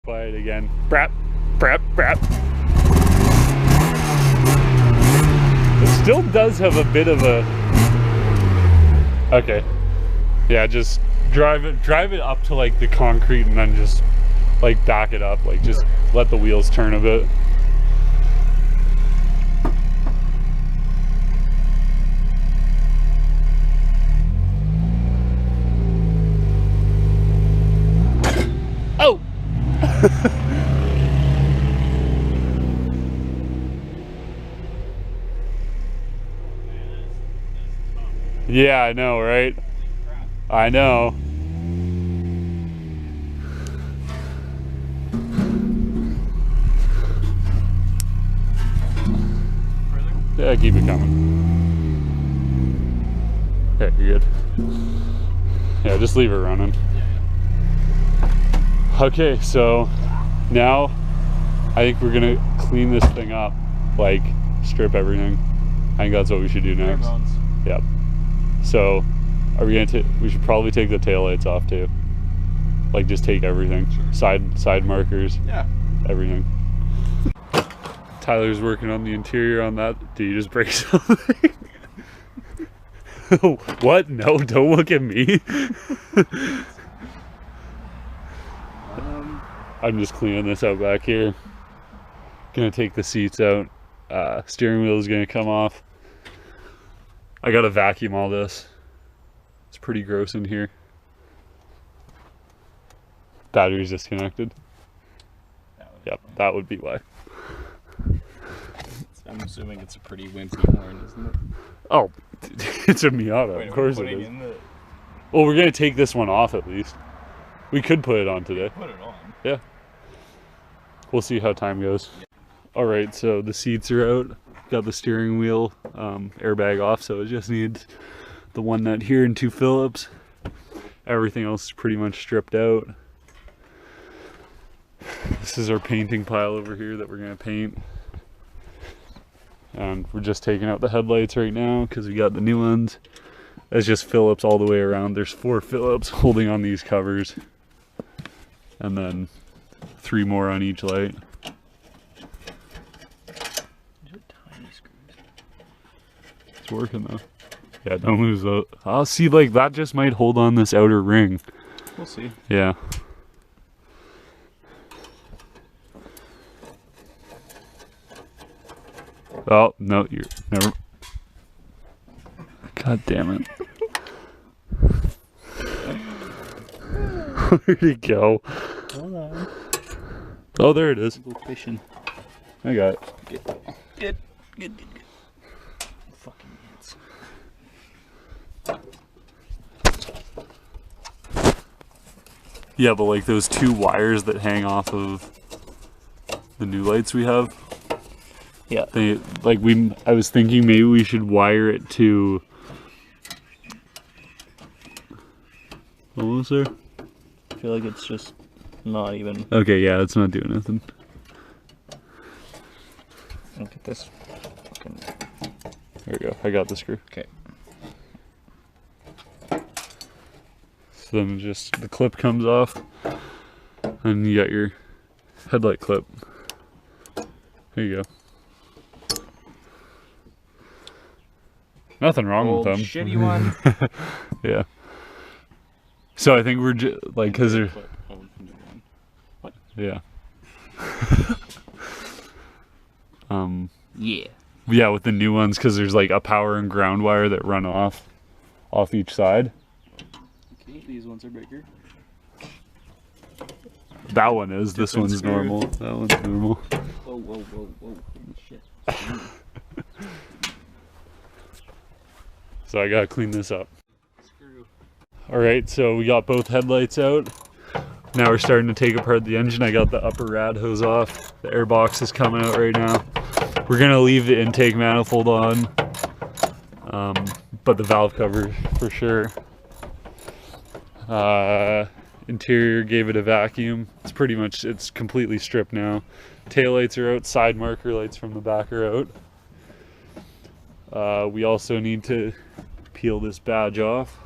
by it again. Brap, brap, brap. It still does have a bit of a... Okay. Yeah, just drive it up to like the concrete and then just like back it up. Like just let the wheels turn a bit. Oh! Yeah, I know, right? I know. Yeah, keep it coming. Yeah, you're good. Yeah, just leave it running. Okay, so now I think we're gonna clean this thing up, like strip everything. I think that's what we should do next. Yep. So, are we gonna we should probably take the taillights off too. Like just take everything. Sure. Side markers. Yeah. Everything. Tyler's working on the interior on that. Did you just break something? What? No, don't look at me. I'm just cleaning this out back here. Gonna take the seats out. Steering wheel is gonna come off. I gotta vacuum all this. It's pretty gross in here. Battery's disconnected. Yep, that would be why. I'm assuming it's a pretty wimpy horn, isn't it? Oh, it's a Miata. Wait, of course it is. Well, we're gonna take this one off at least. We could put it on today. Put it on. Yeah. We'll see how time goes. Yeah. All right, so the seats are out. Got the steering wheel airbag off, so it just needs the one nut here and 2 Phillips. Everything else is pretty much stripped out. This is our painting pile over here that we're gonna paint. And we're just taking out the headlights right now because we got the new ones. It's just Phillips all the way around. There's 4 Phillips holding on these covers. And then 3 more on each light. It's working though. Yeah, don't lose those. I'll see, like that just might hold on this outer ring. We'll see. Yeah. Oh, no, you're never. God damn it. Where'd it go? Hold on. Oh, there it is. Go fishing. I got it. Good. Fucking ants. Yeah, but like those 2 wires that hang off of the new lights we have. Yeah. They like I was thinking maybe we should wire it to. Almost there. I feel like it's just not even. Okay, yeah, it's not doing nothing. Look at this. There we go. I got the screw. Okay. So then just the clip comes off, and you got your headlight clip. There you go. Nothing wrong with them. Shitty one. Yeah. So I think we're like, cause they're. What? Yeah. Yeah. Yeah, with the new ones, cause there's like a power and ground wire that run off each side. Okay, these ones are bigger. That one is. This one's screw. normal. That one's normal. Whoa. Holy shit. So I gotta clean this up. Alright, so we got both headlights out. Now we're starting to take apart the engine. I got the upper rad hose off. The air box is coming out right now. We're gonna leave the intake manifold on. But the valve cover for sure. Interior, gave it a vacuum. It's completely stripped now. Taillights are out, side marker lights from the back are out. We also need to peel this badge off.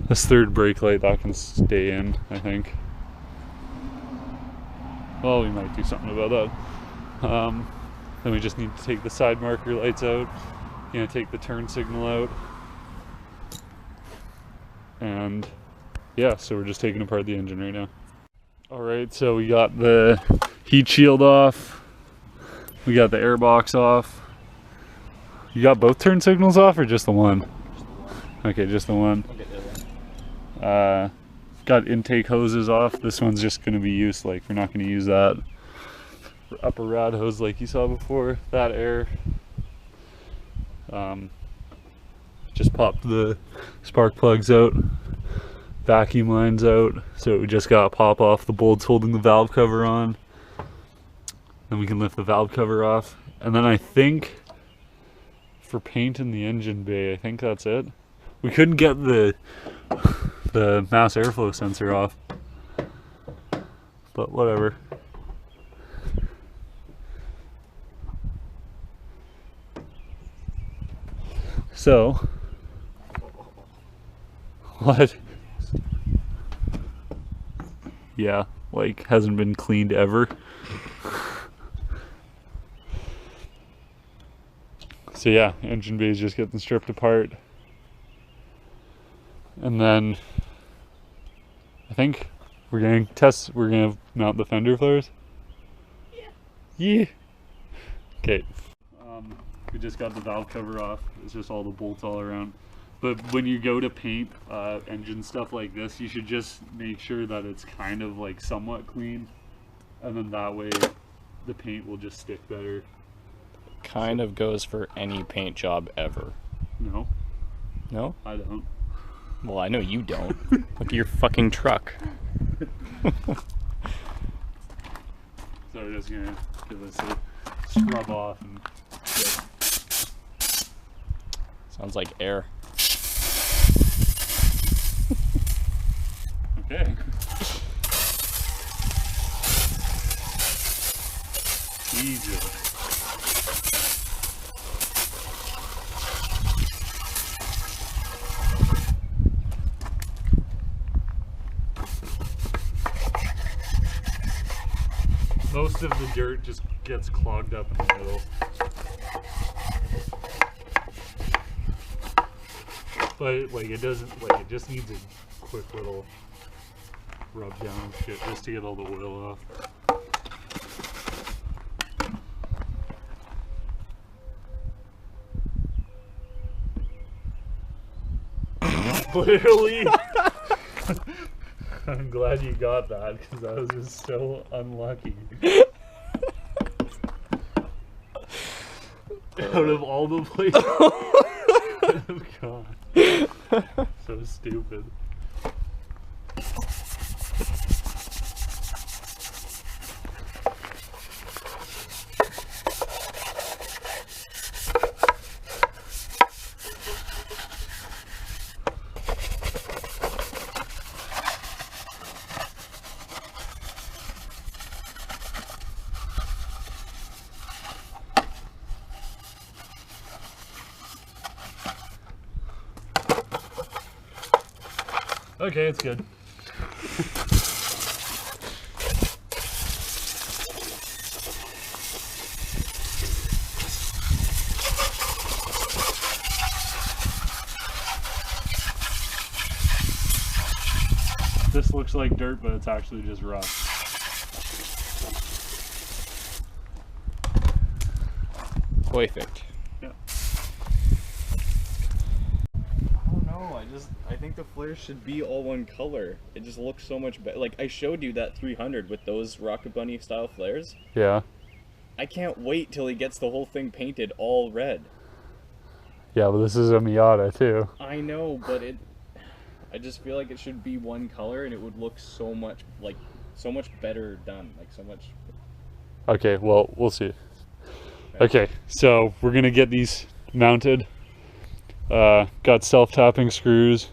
This third brake light, that can stay in, I think. Well, we might do something about that. Then we just need to take the side marker lights out. Take the turn signal out. And yeah, so we're just taking apart the engine right now. Alright, so we got the heat shield off. We got the airbox off. You got both turn signals off or just the one? Okay, just the one. Got intake hoses off. This one's just going to be used, like we're not going to use that upper rad hose like you saw before. That air. Just popped the spark plugs out. Vacuum lines out. So we just got to pop off the bolts holding the valve cover on. Then we can lift the valve cover off. And then I think for paint in the engine bay, I think that's it. We couldn't get the mass airflow sensor off, but whatever. So, what? Yeah, like hasn't been cleaned ever. So yeah, engine bay is just getting stripped apart. And then I think we're gonna mount the fender flares. Yeah. Okay. We just got the valve cover off. It's just all the bolts all around. But when you go to paint engine stuff like this, you should just make sure that it's kind of like somewhat clean, and then that way the paint will just stick better. Kind of goes for any paint job ever. No. No? I don't. Well, I know you don't. Look at your fucking truck. So we're just gonna give this a scrub off and Sounds like air. okay. Easy. Most of the dirt just gets clogged up in the middle. But like it doesn't, like it just needs a quick little rub down and shit just to get all the oil off. Literally. I'm glad you got that because I was just so unlucky. Out of all the places. Oh god. So stupid. Okay, it's good. This looks like dirt, but it's actually just rust. Perfect. Yeah. I think the flares should be all one color. It just looks so much better. Like, I showed you that 300 with those Rocket Bunny style flares. Yeah. I can't wait till he gets the whole thing painted all red. Yeah, but this is a Miata too. I know, but I just feel like it should be one color and it would look so much better done. Like, so much. Okay, well, we'll see. Okay, so we're gonna get these mounted. Got self-tapping screws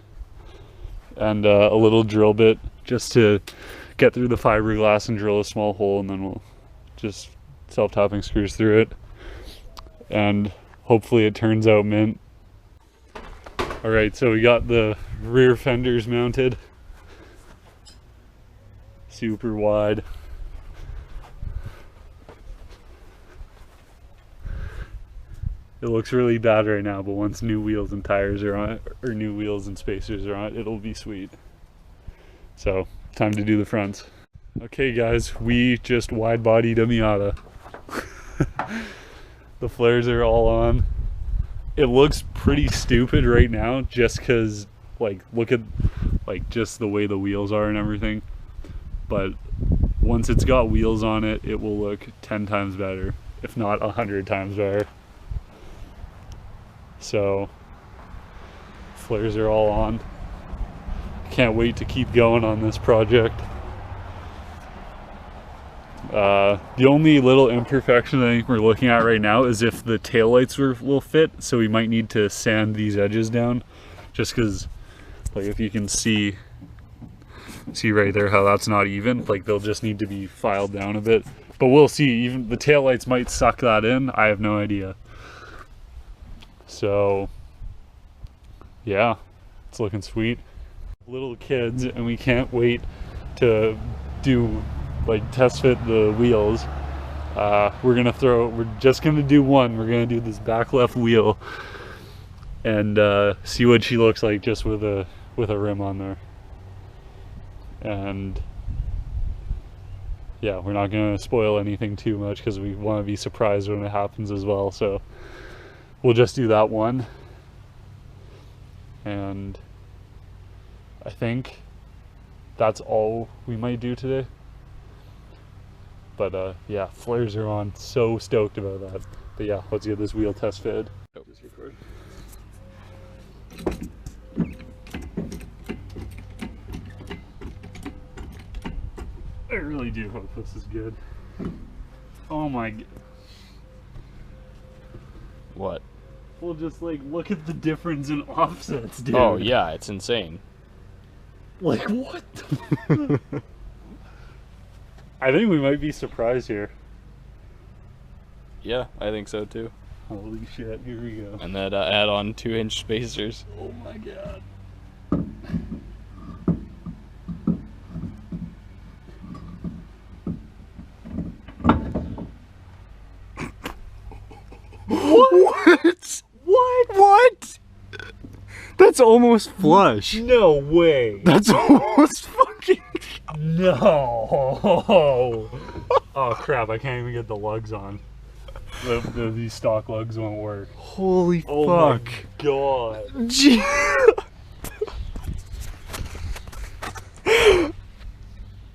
and a little drill bit just to get through the fiberglass and drill a small hole, and then we'll just self-tapping screws through it, and hopefully it turns out mint. Alright, so we got the rear fenders mounted. Super wide. It looks really bad right now, but once new wheels and tires are on it, or new wheels and spacers are on it, it'll be sweet. So, time to do the fronts. Okay guys, we just wide-bodied a Miata. The flares are all on. It looks pretty stupid right now just because, like, look at, like, just the way the wheels are and everything. But once it's got wheels on it, it will look 10 times better, if not 100 times better. So, flares are all on. Can't wait to keep going on this project. The only little imperfection I think we're looking at right now is if the taillights will fit, so we might need to sand these edges down, just because, like, if you can see right there how that's not even, like, they'll just need to be filed down a bit. But we'll see. Even the taillights might suck that in. I have no idea. So yeah, it's looking sweet. Little kids, and we can't wait to do, like, test fit the wheels. We're just gonna do one. We're gonna do this back left wheel and see what she looks like just with a rim on there. And yeah, we're not gonna spoil anything too much because we want to be surprised when it happens as well. So we'll just do that one, and I think that's all we might do today. But yeah, flares are on. So stoked about that. But yeah, let's get this wheel test fitted. Just record. I really do hope this is good. Oh my god. What? Well, just, like, look at the difference in offsets, dude. Oh yeah, it's insane. Like, what? I think we might be surprised here. Yeah, I think so too. Holy shit, here we go. And then add on 2-inch spacers. Oh my god. What? What? That's almost flush. No way. That's almost fucking... No. Oh crap, I can't even get the lugs on. These stock lugs won't work. Holy fuck. Oh my god. Gee.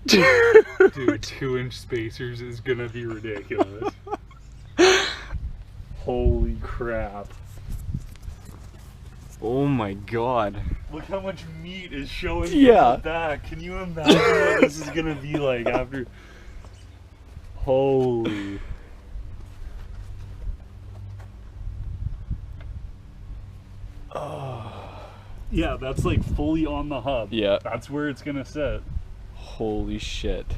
Dude, 2-inch spacers is gonna be ridiculous. Holy crap. Oh my god. Look how much meat is showing Yeah. from the back. Can you imagine what this is gonna be like after? Holy. Oh. Yeah, that's like fully on the hub. Yeah. That's where it's gonna sit. Holy shit.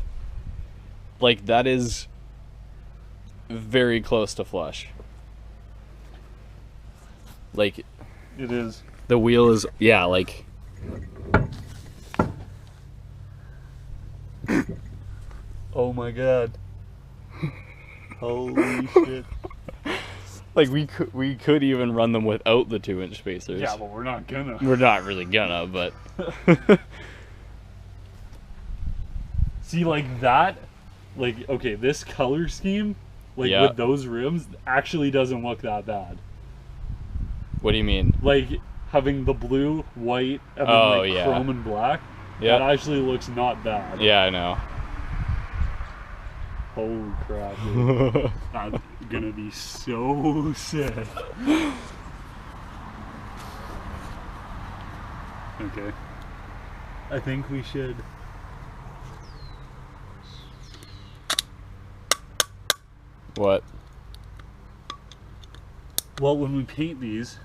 Like, that is very close to flush. Like, It is. the wheel is, yeah, like... Oh my god. Holy shit. Like, we could even run them without the 2-inch spacers. Yeah, but we're not gonna. We're not really gonna, but... See, like that, like, okay, this color scheme, like, Yeah. with those rims, actually doesn't look that bad. What do you mean? Like, having the blue, white, and then, Oh, like, yeah. chrome and black, Yeah. that actually looks not bad. Yeah, I know. Holy crap, dude. That's gonna be so sick. Okay. I think we should... What? Well, when we paint these,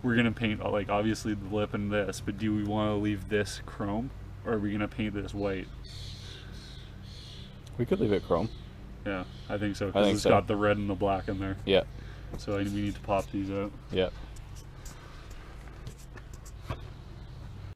we're gonna paint, like, obviously the lip and this, but do we want to leave this chrome, or are we gonna paint this white? We could leave it chrome. Yeah, I think so, I because think it's so. got the red and the black in there. Yeah. So we need to pop these out. Yeah.